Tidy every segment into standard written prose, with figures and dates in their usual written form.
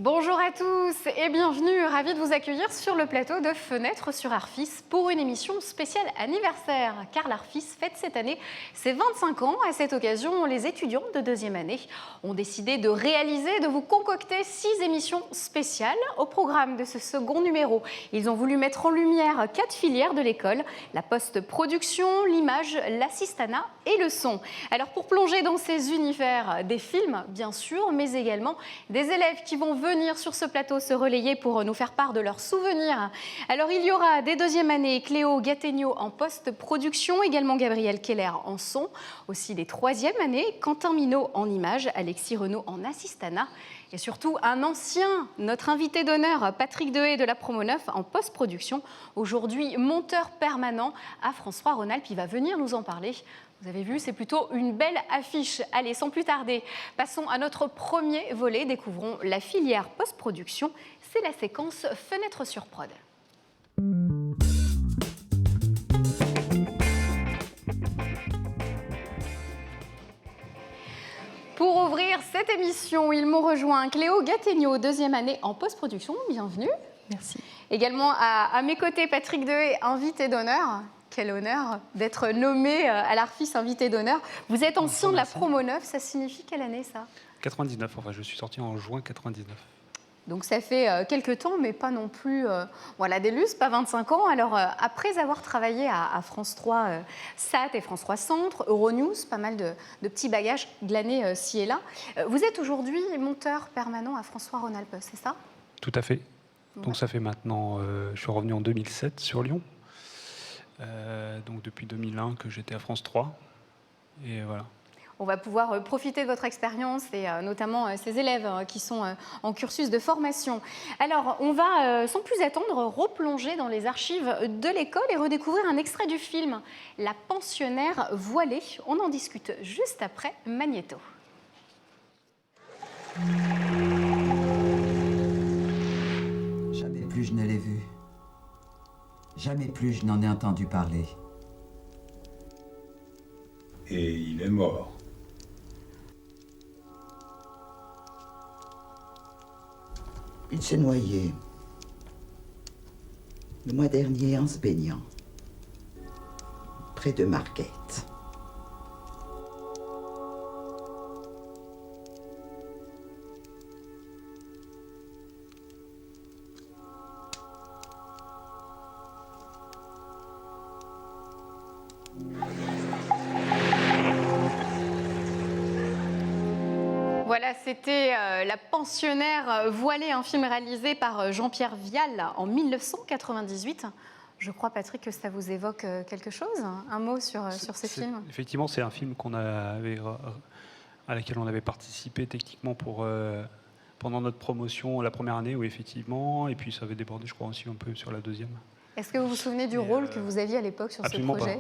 Bonjour à tous et bienvenue, ravi de vous accueillir sur le plateau de Fenêtre sur Arfis pour une émission spéciale anniversaire, car l'Arfis fête cette année ses 25 ans. À cette occasion, les étudiants de deuxième année ont décidé de réaliser, de vous concocter 6 émissions spéciales. Au programme de ce second numéro, ils ont voulu mettre en lumière 4 filières de l'école, la post-production, l'image, l'assistanat et le son. Alors pour plonger dans ces univers, des films bien sûr, mais également des élèves qui vont venir sur ce plateau se relayer pour nous faire part de leurs souvenirs. Alors il y aura des deuxième années Cléo Gattegno en post-production, également Gabriel Keller en son, aussi des troisième années Quentin Minot en image, Alexis Renaud en assistanat et surtout un ancien, notre invité d'honneur Patrick Dehaye de la Promo 9 en post-production, aujourd'hui monteur permanent à France 3 Rhône-Alpes. Il va venir nous en parler. Vous avez vu, c'est plutôt une belle affiche. Allez, sans plus tarder, passons à notre premier volet. Découvrons la filière post-production. C'est la séquence Fenêtre sur prod. Pour ouvrir cette émission, ils m'ont rejoint Cléo Gattegno, deuxième année en post-production. Bienvenue. Merci. Également à mes côtés, Patrick Dehaye, invité d'honneur. Quel honneur d'être nommé à l'Arfis invité d'honneur. Vous êtes ancien de la Promo 9, ça signifie quelle année ça ? 99, enfin je suis sorti en juin 99. Donc ça fait quelques temps, mais pas non plus des lustres, pas 25 ans. Alors après avoir travaillé à France 3 SAT et France 3 Centre, Euronews, pas mal de petits bagages glanés ci et là, vous êtes aujourd'hui monteur permanent à France 3 Rhône-Alpes, c'est ça ? Tout à fait. Ouais. Donc ça fait maintenant, je suis revenu en 2007 sur Lyon. Donc depuis 2001 que j'étais à France 3. Et voilà. On va pouvoir profiter de votre expérience et notamment ces élèves qui sont en cursus de formation. Alors, on va, sans plus attendre, replonger dans les archives de l'école et redécouvrir un extrait du film « La pensionnaire voilée ». On en discute juste après Magnéto. Jamais plus je ne l'ai vu. Jamais plus je n'en ai entendu parler. Et il est mort. Il s'est noyé le mois dernier en se baignant, près de Marquette. Voilà, c'était La pensionnaire voilée, un film réalisé par Jean-Pierre Vial en 1998. Je crois, Patrick, que ça vous évoque quelque chose ? Un mot sur ce film ? Effectivement, c'est un film à laquelle on avait participé techniquement pendant notre promotion la première année, oui, effectivement. Et puis ça avait débordé, je crois, aussi un peu sur la deuxième. Est-ce que vous vous souvenez du rôle que vous aviez à l'époque sur ce projet ?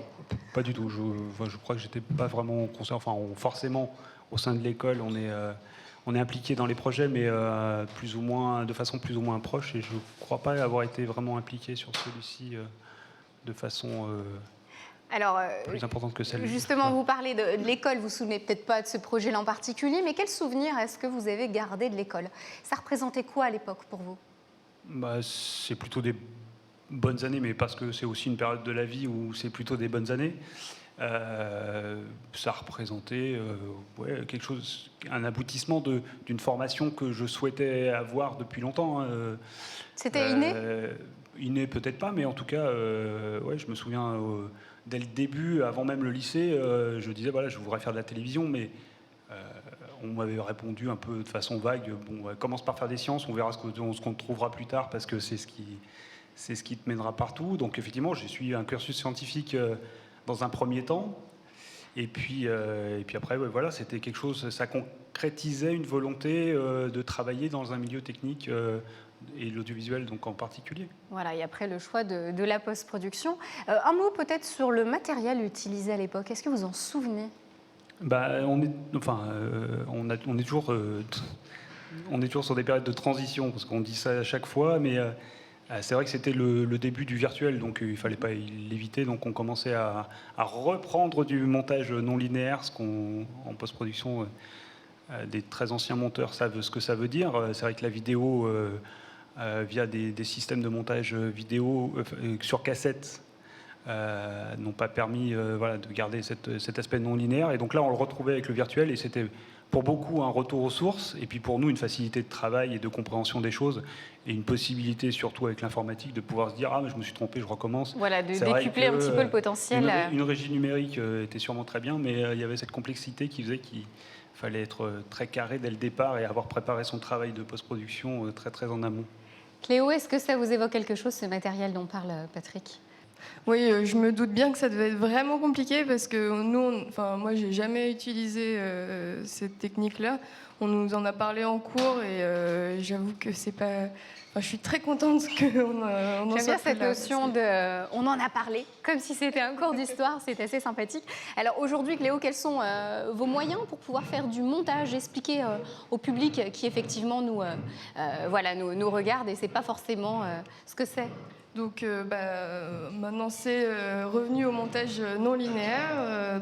Pas du tout. Je crois que j'étais pas vraiment conscient. Enfin, forcément, au sein de l'école, on est impliqué dans les projets, mais de façon plus ou moins proche. Et je ne crois pas avoir été vraiment impliqué sur celui-ci de façon plus importante que celle-là. Justement, vous parlez de l'école. Vous ne vous souvenez peut-être pas de ce projet-là en particulier, mais quel souvenir est-ce que vous avez gardé de l'école ? Ça représentait quoi à l'époque pour vous ? C'est plutôt des bonnes années, mais parce que c'est aussi une période de la vie où c'est plutôt des bonnes années. Ça représentait quelque chose, un aboutissement d'une formation que je souhaitais avoir depuis longtemps. C'était inné ? Inné peut-être pas, mais en tout cas, je me souviens dès le début, avant même le lycée, je disais voilà, je voudrais faire de la télévision, mais on m'avait répondu un peu de façon vague. Bon, commence par faire des sciences, on verra ce qu'on trouvera plus tard, parce que c'est ce qui te mènera partout. Donc effectivement, j'ai suivi un cursus scientifique dans un premier temps, et puis après, voilà, c'était quelque chose, ça concrétisait une volonté de travailler dans un milieu technique et l'audiovisuel donc en particulier. Voilà, et après le choix de la post-production. Un mot peut-être sur le matériel utilisé à l'époque, est-ce que vous en souvenez ? On est toujours sur des périodes de transition, parce qu'on dit ça à chaque fois, mais c'est vrai que c'était le début du virtuel, donc il ne fallait pas l'éviter. Donc on commençait à reprendre du montage non linéaire, ce qu'on, en post-production, des très anciens monteurs savent ce que ça veut dire. C'est vrai que la vidéo, via des systèmes de montage vidéo sur cassette, n'ont pas permis de garder cet aspect non linéaire. Et donc là, on le retrouvait avec le virtuel, et c'était pour beaucoup un retour aux sources, et puis pour nous, une facilité de travail et de compréhension des choses, et une possibilité, surtout avec l'informatique, de pouvoir se dire « Ah, mais je me suis trompé, je recommence ». Voilà, de décupler un petit peu le potentiel. Une régie numérique était sûrement très bien, mais il y avait cette complexité qui faisait qu'il fallait être très carré dès le départ et avoir préparé son travail de post-production très, très en amont. Cléo, est-ce que ça vous évoque quelque chose, ce matériel dont parle Patrick ? Oui, je me doute bien que ça devait être vraiment compliqué parce que nous, moi, j'ai jamais utilisé cette technique-là. On nous en a parlé en cours et j'avoue que c'est pas. Enfin, je suis très contente qu'on en J'aime soit bien plus cette là, notion de on en a parlé, comme si c'était un cours d'histoire, c'est assez sympathique. Alors aujourd'hui, Cléo, quels sont vos moyens pour pouvoir faire du montage, expliquer au public qui effectivement nous regarde et c'est pas forcément ce que c'est? Donc maintenant c'est revenu au montage non linéaire,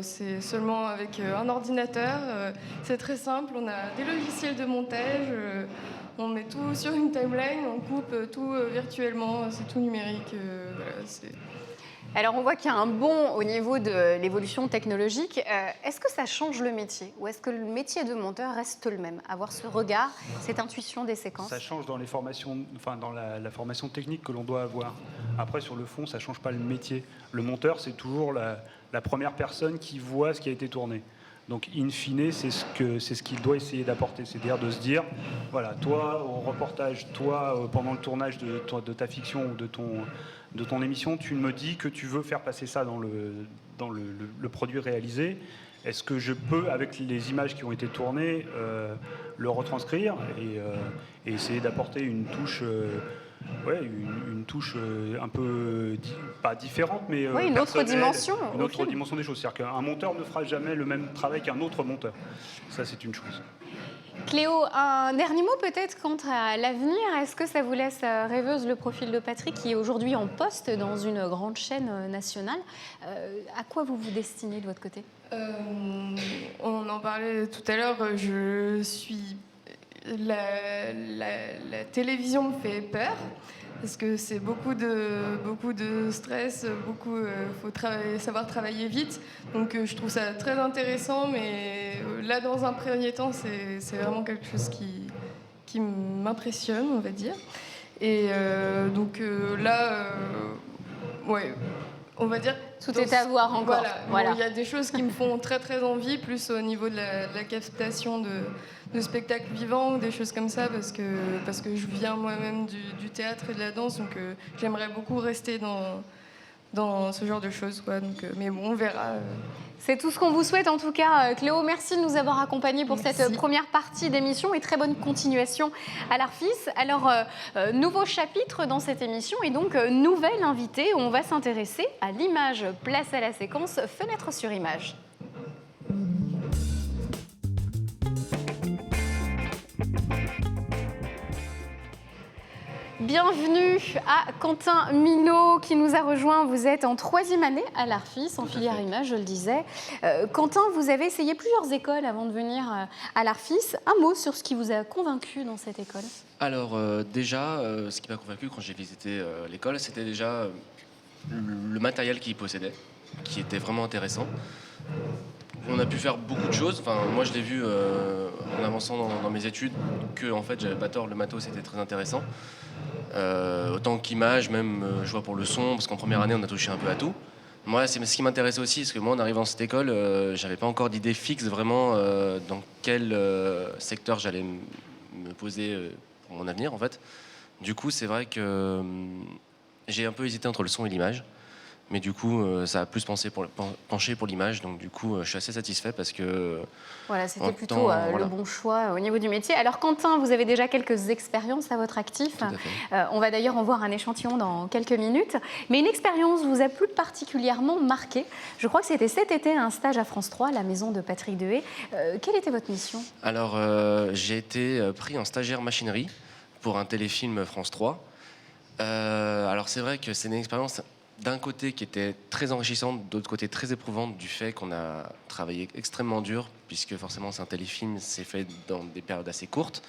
c'est seulement avec un ordinateur, c'est très simple, on a des logiciels de montage, on met tout sur une timeline, on coupe tout virtuellement, c'est tout numérique. Alors on voit qu'il y a un bond au niveau de l'évolution technologique. Est-ce que ça change le métier ou est-ce que le métier de monteur reste le même? Avoir ce regard, cette intuition des séquences? Ça change dans les formations, dans la formation technique que l'on doit avoir. Après, sur le fond, ça ne change pas le métier. Le monteur, c'est toujours la première personne qui voit ce qui a été tourné. Donc, in fine, c'est ce qu'il doit essayer d'apporter. C'est-à-dire de se dire, voilà, toi, au reportage, toi, pendant le tournage de ta fiction ou de ton émission, tu me dis que tu veux faire passer ça dans le produit réalisé. Est-ce que je peux, avec les images qui ont été tournées, le retranscrire et essayer d'apporter une touche, une touche un peu, pas différente, mais une autre dimension. Une autre dimension des choses. C'est-à-dire qu'un monteur ne fera jamais le même travail qu'un autre monteur. Ça, c'est une chose. Cléo, un dernier mot peut-être quant à l'avenir. Est-ce que ça vous laisse rêveuse le profil de Patrick qui est aujourd'hui en poste dans une grande chaîne nationale? À quoi vous vous destinez de votre côté? On en parlait tout à l'heure, la télévision me fait peur parce que c'est beaucoup de stress, faut savoir travailler vite. Donc je trouve ça très intéressant, mais là dans un premier temps c'est vraiment quelque chose qui m'impressionne, on va dire. Et on va dire tout est à voir encore. Voilà. Il y a des choses qui me font très très envie, plus au niveau de la captation de spectacles vivants ou des choses comme ça, parce que je viens moi-même du théâtre et de la danse, donc j'aimerais beaucoup rester dans ce genre de choses, quoi. Donc, mais bon, on verra. C'est tout ce qu'on vous souhaite en tout cas. Cléo, merci de nous avoir accompagnés pour Merci. cette première partie d'émission et très bonne continuation à l'Arfis. Alors, nouveau chapitre dans cette émission et donc nouvelle invitée où on va s'intéresser à l'image. Place à la séquence Fenêtre sur image. Bienvenue à Quentin Minot qui nous a rejoint. Vous êtes en 3e année à l'Arfis, en filière image, je le disais. Quentin, vous avez essayé plusieurs écoles avant de venir à l'Arfis. Un mot sur ce qui vous a convaincu dans cette école? Alors déjà, ce qui m'a convaincu quand j'ai visité l'école, c'était déjà le matériel qu'ils possédaient, qui était vraiment intéressant. On a pu faire beaucoup de choses. Enfin, moi, je l'ai vu en avançant dans mes études que, en fait, j'avais pas tort. Le matos, c'était très intéressant. Autant qu'image, même, je vois pour le son, parce qu'en première année, on a touché un peu à tout. Moi, c'est ce qui m'intéressait aussi, parce que moi, en arrivant dans cette école, j'avais pas encore d'idée fixe vraiment dans quel secteur j'allais me poser pour mon avenir, en fait. Du coup, c'est vrai que j'ai un peu hésité entre le son et l'image. Mais du coup, ça a plus penché pour l'image. Donc du coup, je suis assez satisfait parce que... Voilà, c'était plutôt le bon choix au niveau du métier. Alors Quentin, vous avez déjà quelques expériences à votre actif. Tout à fait. On va d'ailleurs en voir un échantillon dans quelques minutes. Mais une expérience vous a plus particulièrement marqué. Je crois que c'était cet été un stage à France 3, la maison de Patrick Dehaye. Quelle était votre mission? Alors, j'ai été pris en stagiaire machinerie pour un téléfilm France 3. Alors c'est vrai que c'est une expérience d'un côté qui était très enrichissante, d'autre côté très éprouvante du fait qu'on a travaillé extrêmement dur, puisque forcément c'est un téléfilm, c'est fait dans des périodes assez courtes,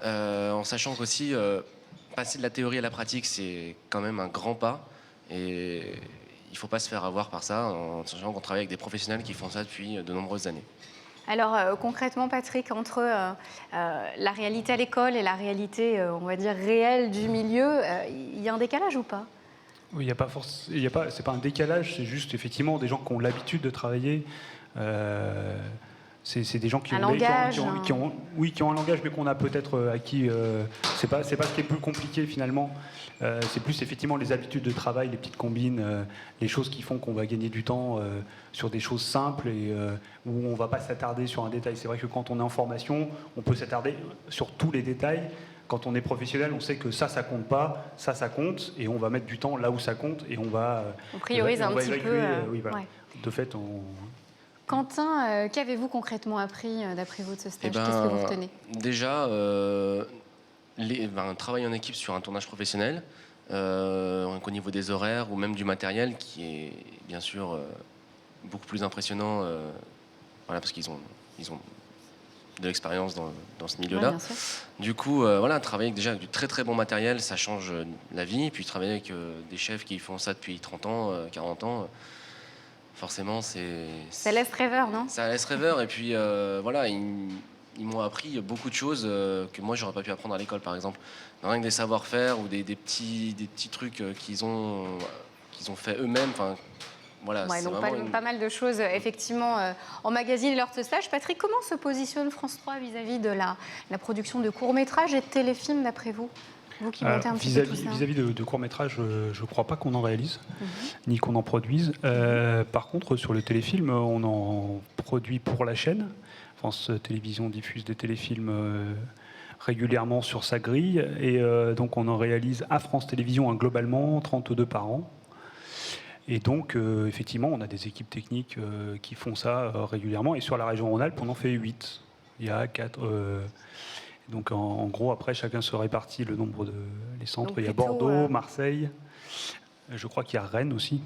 en sachant qu'aussi passer de la théorie à la pratique, c'est quand même un grand pas, et il ne faut pas se faire avoir par ça, en sachant qu'on travaille avec des professionnels qui font ça depuis de nombreuses années. Alors concrètement, Patrick, entre la réalité à l'école et la réalité, on va dire, réelle du milieu, il y a un décalage ou pas? Oui, c'est pas un décalage, c'est juste effectivement des gens qui ont l'habitude de travailler. C'est des gens qui ont un langage, mais qu'on a peut-être acquis. C'est pas ce qui est plus compliqué finalement. C'est plus effectivement les habitudes de travail, les petites combines, les choses qui font qu'on va gagner du temps sur des choses simples et où on va pas s'attarder sur un détail. C'est vrai que quand on est en formation, on peut s'attarder sur tous les détails. Quand on est professionnel, on sait que ça compte pas, ça compte, et on va mettre du temps là où ça compte, et on priorise un petit peu. Oui, voilà. Ouais. De fait, Quentin, qu'avez-vous concrètement appris d'après vous de ce stage? Qu'est-ce que vous retenez? Déjà, travailler en équipe sur un tournage professionnel, au niveau des horaires ou même du matériel, qui est bien sûr beaucoup plus impressionnant, parce qu'ils ont de l'expérience dans ce milieu-là. Ouais, du coup, travailler déjà avec du très très bon matériel, ça change la vie. Et puis travailler avec des chefs qui font ça depuis 30 ans, 40 ans, forcément, ça laisse rêveur, non? Ça laisse rêveur. Et puis, ils m'ont appris beaucoup de choses que moi, j'aurais pas pu apprendre à l'école, par exemple. Rien que des savoir-faire ou des petits trucs qu'ils ont fait eux-mêmes. Enfin, voilà, ouais, donc pas mal de choses, effectivement, emmagasinées lors de ce stage. Patrick, comment se positionne France 3 vis-à-vis de la production de courts-métrages et de téléfilms, d'après vous? Vous qui montez un petit peu tout ça. Vis-à-vis de courts-métrages, je ne crois pas qu'on en réalise, ni qu'on en produise. Par contre, sur le téléfilm, on en produit pour la chaîne. France Télévisions diffuse des téléfilms régulièrement sur sa grille. Et donc, on en réalise à France Télévisions, globalement, 32 par an. Et donc, effectivement, on a des équipes techniques qui font ça régulièrement. Et sur la région Rhône-Alpes, on en fait 8. Il y a 4... donc, en gros, après, chacun se répartit le nombre de les centres. Donc, il y a Bordeaux, Marseille. Je crois qu'il y a Rennes aussi.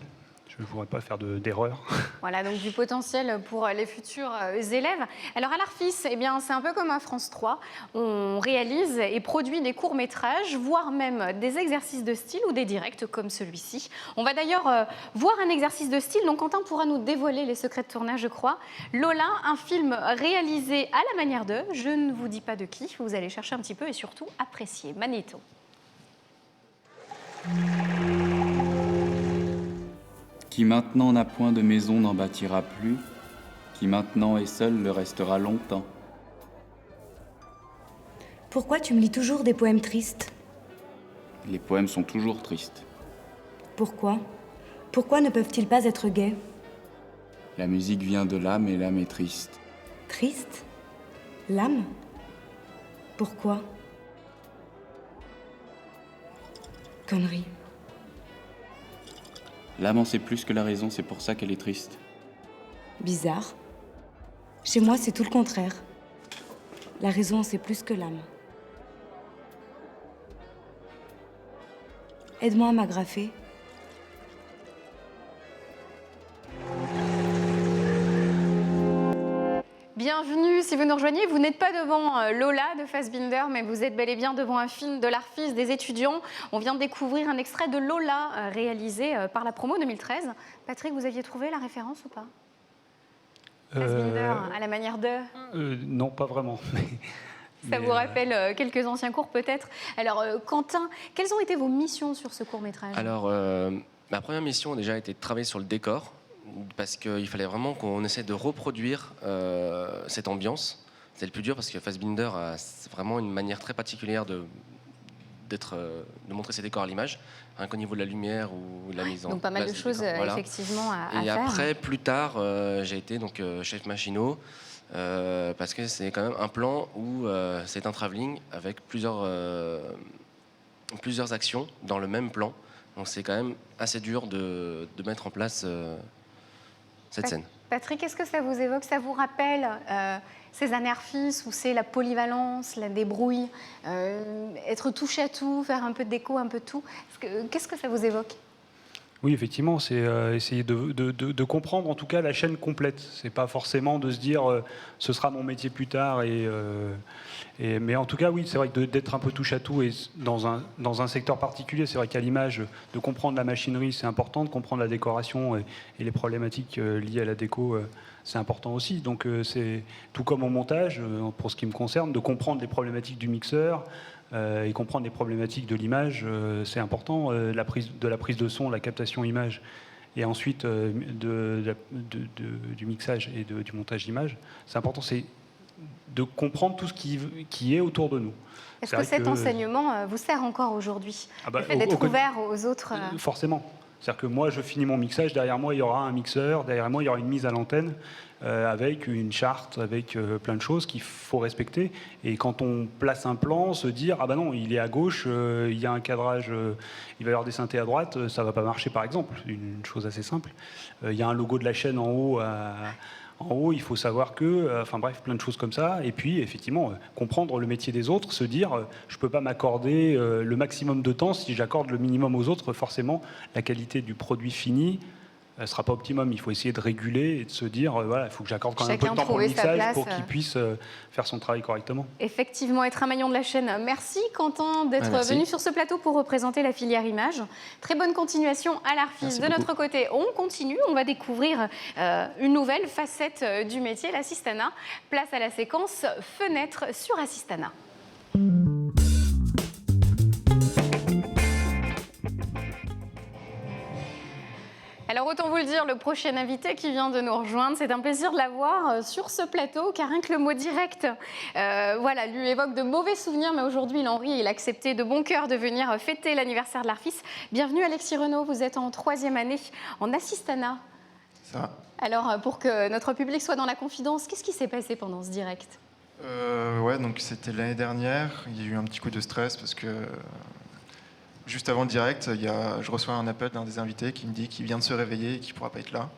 Je ne voudrais pas faire d'erreur. Voilà, donc du potentiel pour les futurs élèves. Alors à l'Arfis, eh bien, c'est un peu comme à France 3. On réalise et produit des courts-métrages, voire même des exercices de style ou des directs comme celui-ci. On va d'ailleurs voir un exercice de style. Donc Quentin pourra nous dévoiler les secrets de tournage, je crois. Lola, un film réalisé à la manière de, je ne vous dis pas de qui, vous allez chercher un petit peu et surtout apprécier. Magnéto. Qui maintenant n'a point de maison n'en bâtira plus, qui maintenant est seul le restera longtemps. Pourquoi tu me lis toujours des poèmes tristes? Les poèmes sont toujours tristes. Pourquoi? Pourquoi ne peuvent-ils pas être gais? La musique vient de l'âme et l'âme est triste. Triste? L'âme? Pourquoi? Connerie. L'âme en sait plus que la raison, c'est pour ça qu'elle est triste. Bizarre. Chez moi, c'est tout le contraire. La raison en sait plus que l'âme. Aide-moi à m'agrafer. Bienvenue, si vous nous rejoignez, vous n'êtes pas devant Lola de Fassbinder, mais vous êtes bel et bien devant un film de l'Arfis des étudiants. On vient de découvrir un extrait de Lola réalisé par la promo 2013. Patrick, vous aviez trouvé la référence ou pas? Fassbinder, à la manière de... Non, pas vraiment. Ça vous rappelle quelques anciens cours peut-être. Alors Quentin, quelles ont été vos missions sur ce court-métrage? Alors, ma première mission a déjà été de travailler sur le décor, parce qu'il fallait vraiment qu'on essaie de reproduire cette ambiance. C'est le plus dur parce que Fassbinder a vraiment une manière très particulière de montrer ses décors à l'image, rien qu'au niveau de la lumière ou de la mise en place. Donc pas mal de choses effectivement à faire. Et après, plus tard, j'ai été donc chef machinot, parce que c'est quand même un plan où c'est un travelling avec plusieurs actions dans le même plan. Donc c'est quand même assez dur de mettre en place cette scène. Patrick, est-ce que ça vous évoque, ça vous rappelle ces années Arfis où c'est la polyvalence, la débrouille, être touche à tout, faire un peu de déco, un peu de tout? Qu'est-ce que ça vous évoque? Oui, effectivement, c'est essayer de comprendre en tout cas la chaîne complète. C'est pas forcément de se dire ce sera mon métier plus tard. Mais en tout cas, oui, c'est vrai que d'être un peu touche à tout et dans un secteur particulier, c'est vrai qu'à l'image, de comprendre la machinerie, c'est important, de comprendre la décoration et les problématiques liées à la déco, c'est important aussi. Donc c'est tout comme au montage, pour ce qui me concerne, de comprendre les problématiques du mixeur. Et comprendre les problématiques de l'image, c'est important, de la prise de son, la captation image, et ensuite du mixage et du montage d'image. C'est important, c'est de comprendre tout ce qui est autour de nous. Est-ce que cet enseignement vous sert encore aujourd'hui, le fait d'être ouvert aux autres Forcément. C'est-à-dire que moi, je finis mon mixage, derrière moi, il y aura un mixeur, derrière moi, il y aura une mise à l'antenne avec une charte, avec plein de choses qu'il faut respecter. Et quand on place un plan, se dire « Ah ben non, il est à gauche, il y a un cadrage, il va y avoir des synthés à droite, ça ne va pas marcher » par exemple. Une chose assez simple. Il y a un logo de la chaîne en haut il faut savoir que, enfin bref, plein de choses comme ça. Et puis, effectivement, comprendre le métier des autres, se dire, je ne peux pas m'accorder le maximum de temps. Si j'accorde le minimum aux autres, forcément, la qualité du produit fini ne sera pas optimum. Il faut essayer de réguler et de se dire, voilà, il faut que j'accorde quand même un peu de temps pour le mixage pour qu'il puisse faire son travail correctement. Effectivement, être un maillon de la chaîne. Merci Quentin d'être venu sur ce plateau pour représenter la filière image. Très bonne continuation à l'Arfis. De notre côté, on continue. On va découvrir une nouvelle facette du métier, l'assistanat. Place à la séquence fenêtre sur assistanat. Alors autant vous le dire, le prochain invité qui vient de nous rejoindre, c'est un plaisir de l'avoir sur ce plateau, car rien que le mot direct voilà, lui évoque de mauvais souvenirs, mais aujourd'hui il en rit et il a accepté de bon cœur de venir fêter l'anniversaire de l'Arfis. Bienvenue Alexis Renaud, vous êtes en 3e année en assistanat. Ça va. Alors pour que notre public soit dans la confidence, qu'est-ce qui s'est passé pendant ce direct? Ouais, donc c'était l'année dernière, il y a eu un petit coup de stress parce que juste avant le direct, je reçois un appel d'un des invités qui me dit qu'il vient de se réveiller et qu'il ne pourra pas être là.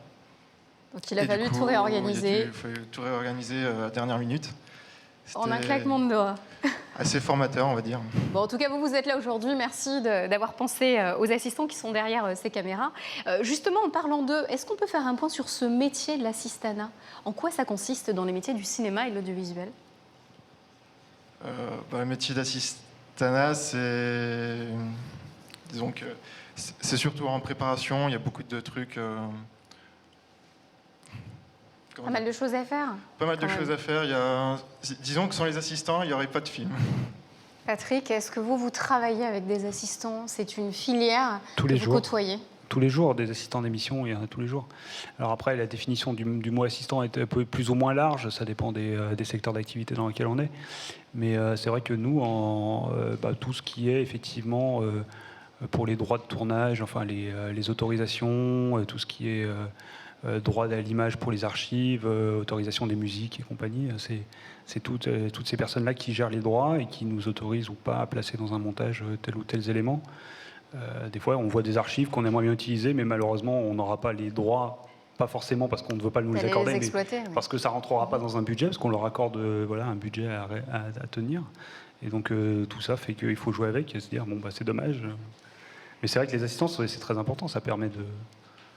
Donc il a fallu tout réorganiser. Il a fallu tout réorganiser à la dernière minute. En un claquement de doigts. Assez formateur, on va dire. Bon, en tout cas, vous êtes là aujourd'hui. Merci d'avoir pensé aux assistants qui sont derrière ces caméras. Justement, en parlant d'eux, est-ce qu'on peut faire un point sur ce métier de l'assistanat? En quoi ça consiste dans les métiers du cinéma et de l'audiovisuel? Le métier d'assistanat, disons que c'est surtout en préparation. Il y a beaucoup de trucs. Pas mal de choses à faire. Pas mal de choses à faire. Disons que sans les assistants, il n'y aurait pas de film. Patrick, est-ce que vous travaillez avec des assistants? C'est une filière que vous côtoyez? Tous les jours, des assistants d'émission, il y en a tous les jours. Alors après, la définition du mot assistant est un peu plus ou moins large, ça dépend des secteurs d'activité dans lesquels on est. Mais c'est vrai que nous, tout ce qui est effectivement pour les droits de tournage, enfin les autorisations, tout ce qui est droit à l'image pour les archives, autorisation des musiques et compagnie, c'est toutes ces personnes-là qui gèrent les droits et qui nous autorisent ou pas à placer dans un montage tel ou tel élément. Des fois, on voit des archives qu'on aimerait bien utiliser, mais malheureusement, on n'aura pas les droits, pas forcément parce qu'on ne veut pas nous les accorder, mais parce que ça ne rentrera pas dans un budget, parce qu'on leur accorde un budget à tenir. Et donc, tout ça fait qu'il faut jouer avec et se dire, c'est dommage. Mais c'est vrai que les assistants, c'est très important, ça permet de...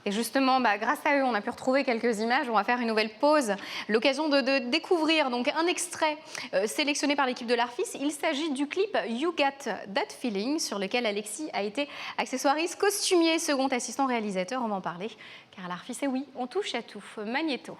Et justement, grâce à eux, on a pu retrouver quelques images. On va faire une nouvelle pause. L'occasion de découvrir donc un extrait sélectionné par l'équipe de l'Arfis. Il s'agit du clip You Got That Feeling, sur lequel Alexis a été accessoiriste, costumier, second assistant réalisateur. On va en parler, car à l'Arfis, et oui, on touche à tout. Magnéto.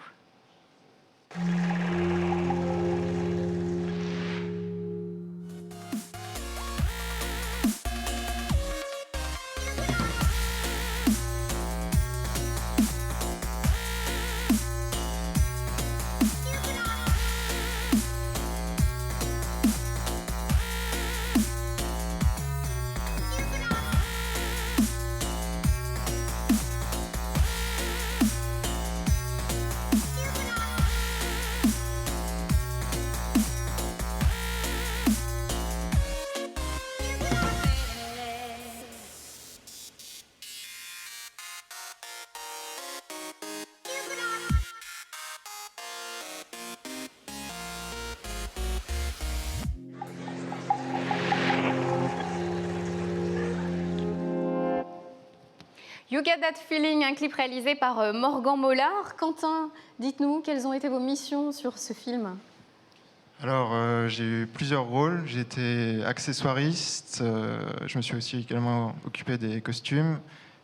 You Get That Feeling, un clip réalisé par Morgan Mollard. Quentin, dites-nous, quelles ont été vos missions sur ce film? Alors, j'ai eu plusieurs rôles. J'ai été accessoiriste, je me suis aussi également occupé des costumes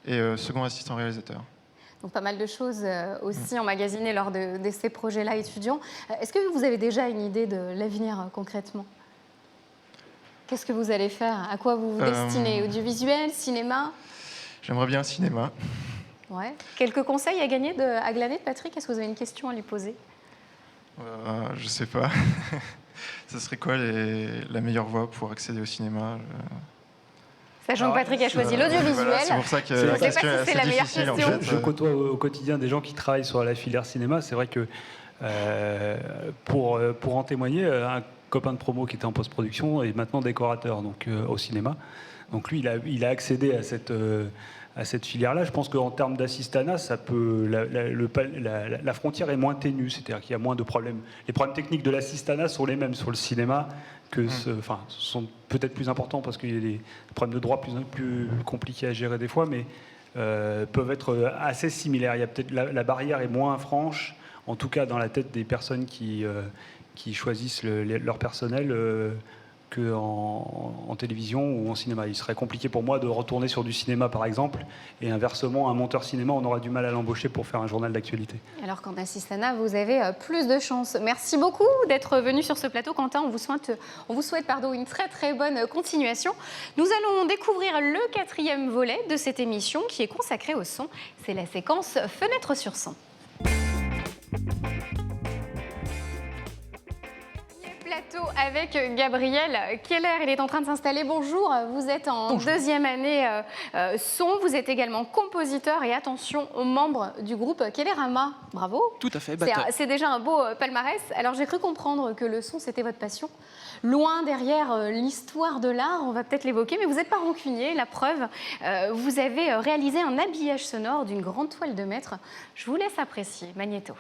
et second assistant réalisateur. Donc pas mal de choses aussi emmagasinées lors de ces projets-là étudiants. Est-ce que vous avez déjà une idée de l'avenir concrètement? Qu'est-ce que vous allez faire? À quoi vous vous destinez? Audiovisuel, cinéma? J'aimerais bien le cinéma. Ouais. Quelques conseils à glaner de Patrick? Est-ce que vous avez une question à lui poser? Je sais pas. Ce serait quoi la meilleure voie pour accéder au cinéma? Sachant que Patrick a choisi l'audiovisuel. Voilà, c'est pour ça que je ne sais pas si c'est la meilleure question. En fait. Je côtoie au quotidien des gens qui travaillent sur la filière cinéma. C'est vrai que pour en témoigner, un copain de promo qui était en post-production est maintenant décorateur donc, au cinéma. Donc lui, il a accédé à cette filière-là. Je pense qu'en termes d'assistanat, ça peut la frontière est moins ténue, c'est-à-dire qu'il y a moins de problèmes. Les problèmes techniques de l'assistanat sont les mêmes sur le cinéma sont peut-être plus importants parce qu'il y a des problèmes de droit plus compliqués à gérer des fois, mais peuvent être assez similaires. Il y a peut-être la barrière est moins franche, en tout cas dans la tête des personnes qui choisissent leur personnel. Qu'en télévision ou en cinéma. Il serait compliqué pour moi de retourner sur du cinéma, par exemple, et inversement, un monteur cinéma, on aura du mal à l'embaucher pour faire un journal d'actualité. Alors qu'en assistanat, vous avez plus de chance. Merci beaucoup d'être venu sur ce plateau, Quentin. On vous souhaite une très très bonne continuation. Nous allons découvrir le 4e volet de cette émission qui est consacré au son. C'est la séquence Fenêtre sur son. Plateau avec Gabriel Keller, il est en train de s'installer. Bonjour, vous êtes en deuxième année son, vous êtes également compositeur et attention, membre du groupe Kellerama. Bravo. Tout à fait. C'est déjà un beau palmarès. Alors j'ai cru comprendre que le son c'était votre passion. Loin derrière l'histoire de l'art, on va peut-être l'évoquer, mais vous n'êtes pas rancunier. La preuve, vous avez réalisé un habillage sonore d'une grande toile de maître. Je vous laisse apprécier. Magnéto.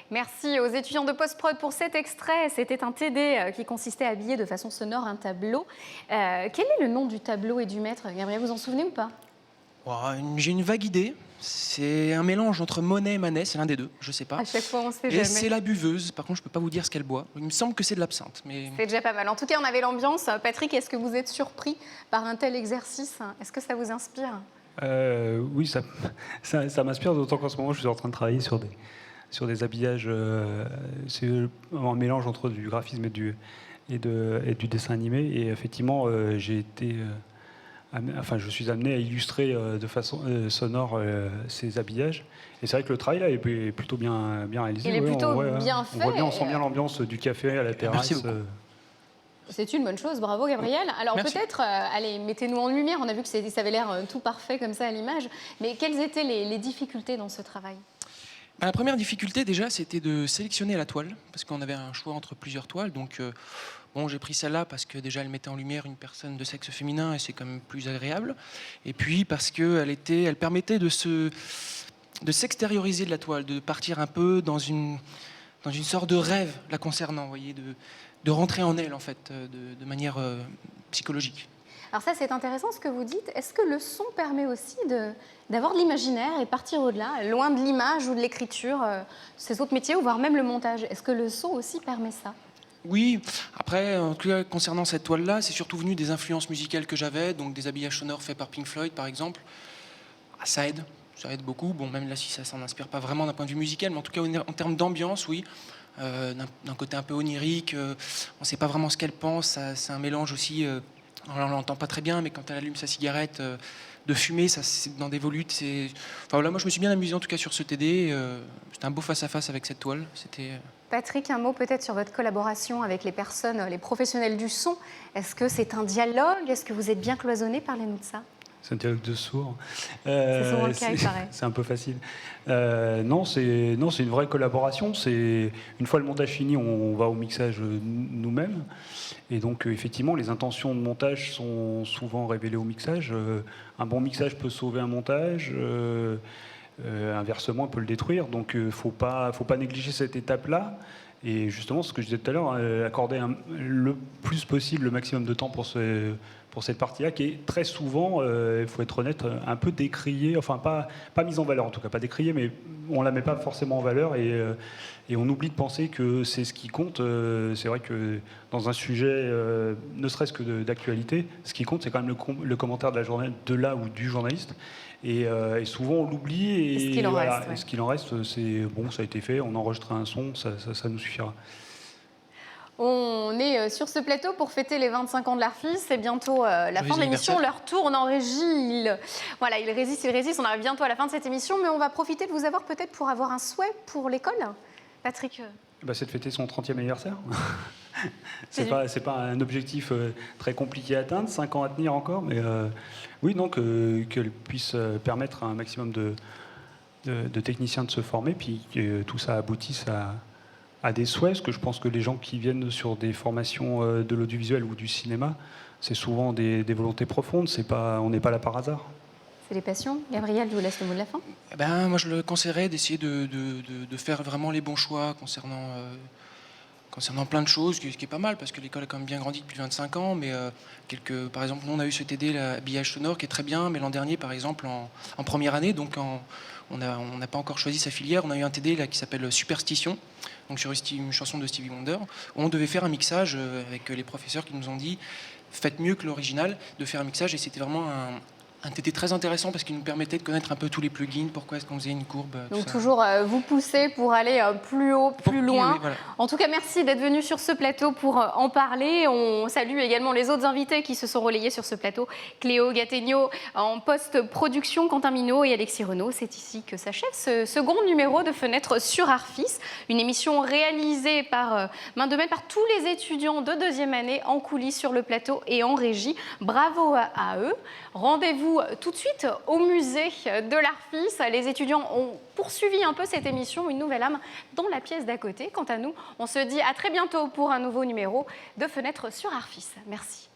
Merci aux étudiants de Post-Prod pour cet extrait. C'était un TD qui consistait à habiller de façon sonore un tableau. Quel est le nom du tableau et du maître? Gabriel, vous en souvenez ou pas? J'ai une vague idée. C'est un mélange entre Monet et Manet, c'est l'un des deux, je sais pas. À chaque fois, on sait jamais. Et c'est la buveuse. Par contre, je peux pas vous dire ce qu'elle boit. Il me semble que c'est de l'absinthe. Mais... C'est déjà pas mal. En tout cas, on avait l'ambiance. Patrick, est-ce que vous êtes surpris par un tel exercice? Est-ce que ça vous inspire? Oui, ça m'inspire, d'autant qu'en ce moment, je suis en train de travailler sur des habillages. C'est un mélange entre du graphisme et du dessin animé. Et effectivement, je suis amené à illustrer de façon sonore ces habillages. Et c'est vrai que le travail là est plutôt bien réalisé. Il est plutôt bien fait. On sent bien l'ambiance du café à la terrasse. Merci beaucoup. C'est une bonne chose, bravo Gabriel. Alors peut-être, allez, mettez-nous en lumière, on a vu que ça avait l'air tout parfait comme ça à l'image, mais quelles étaient les difficultés dans ce travail? La première difficulté déjà, c'était de sélectionner la toile, parce qu'on avait un choix entre plusieurs toiles, donc j'ai pris celle-là parce que déjà elle mettait en lumière une personne de sexe féminin et c'est quand même plus agréable, et puis parce qu'elle permettait de s'extérioriser de la toile, de partir un peu dans une sorte de rêve la concernant, vous voyez, de rentrer en elle, en fait, de manière psychologique. Alors ça, c'est intéressant ce que vous dites. Est-ce que le son permet aussi d'avoir de l'imaginaire et partir au-delà, loin de l'image ou de l'écriture, ces autres métiers, ou voire même le montage? Est-ce que le son aussi permet ça? Oui, après, en tout cas, concernant cette toile-là, c'est surtout venu des influences musicales que j'avais, donc des habillages sonores faits par Pink Floyd, par exemple. Ça aide beaucoup. Bon, même là, si ça s'en inspire pas vraiment d'un point de vue musical, mais en tout cas, en termes d'ambiance, oui. D'un côté un peu onirique, on ne sait pas vraiment ce qu'elle pense, c'est un mélange aussi, on ne l'entend pas très bien, mais quand elle allume sa cigarette, de fumer, ça, c'est dans des volutes. Enfin, voilà, moi je me suis bien amusé en tout cas sur ce TD, c'était un beau face-à-face avec cette toile, c'était Patrick, un mot peut-être sur votre collaboration avec les personnes, les professionnels du son. Est-ce que c'est un dialogue? Est-ce que vous êtes bien cloisonnés? Parlez-nous de ça. C'est un dialogue de sourds. C'est souvent le cas, il paraît. C'est un peu facile. Non, c'est une vraie collaboration. Une fois le montage fini, on va au mixage nous-mêmes. Et donc, effectivement, les intentions de montage sont souvent révélées au mixage. Un bon mixage peut sauver un montage. Inversement, on peut le détruire. Donc, faut pas négliger cette étape-là. Et justement, ce que je disais tout à l'heure, accorder le plus possible, le maximum de temps pour cette partie-là, qui est très souvent, il faut être honnête, un peu décriée, enfin pas mise en valeur en tout cas, pas décriée, mais on la met pas forcément en valeur et on oublie de penser que c'est ce qui compte. C'est vrai que dans un sujet, ne serait-ce que d'actualité, ce qui compte, c'est quand même le commentaire de la journée, de là ou du journaliste. Et souvent on l'oublie et ce qu'il en reste, ouais. Et ce qu'il en reste, c'est bon, ça a été fait, on enregistre un son, ça nous suffira. On est sur ce plateau pour fêter les 25 ans de l'Arfis. C'est bientôt la fin de l'émission. L'heure tourne en régie. Voilà, il résiste. On arrive bientôt à la fin de cette émission, mais on va profiter de vous avoir peut-être pour avoir un souhait pour l'école. Patrick. C'est de fêter son 30e anniversaire. C'est pas un objectif très compliqué à atteindre, 5 ans à tenir encore, mais oui, donc qu'elle puisse permettre à un maximum de techniciens de se former, puis que tout ça aboutisse à des souhaits, parce que je pense que les gens qui viennent sur des formations de l'audiovisuel ou du cinéma, c'est souvent des volontés profondes, on n'est pas là par hasard. C'est les passions. Gabriel, je vous laisse le mot de la fin. Moi, je le conseillerais d'essayer de faire vraiment les bons choix concernant plein de choses, ce qui est pas mal, parce que l'école a quand même bien grandi depuis 25 ans, mais par exemple, nous, on a eu ce TD, l'habillage sonore, qui est très bien, mais l'an dernier, par exemple, en première année, donc on n'a pas encore choisi sa filière, on a eu un TD là, qui s'appelle Superstition, donc sur une chanson de Stevie Wonder, où on devait faire un mixage avec les professeurs qui nous ont dit « faites mieux que l'original », de faire un mixage, et c'était vraiment un TT très intéressant parce qu'il nous permettait de connaître un peu tous les plugins, pourquoi est-ce qu'on faisait une courbe. Donc toujours vous pousser pour aller plus haut, plus loin. Oui, voilà. En tout cas, merci d'être venu sur ce plateau pour en parler. On salue également les autres invités qui se sont relayés sur ce plateau. Cléo Gattegno en post-production, Quentin Minot et Alexis Renaud. C'est ici que s'achève ce second numéro de Fenêtre sur Arfis, une émission réalisée par main de maître par tous les étudiants de deuxième année en coulisses sur le plateau et en régie. Bravo à eux. Rendez-vous tout de suite au musée de l'Arfis. Les étudiants ont poursuivi un peu cette émission, une nouvelle âme dans la pièce d'à côté. Quant à nous, on se dit à très bientôt pour un nouveau numéro de Fenêtre sur Arfis. Merci.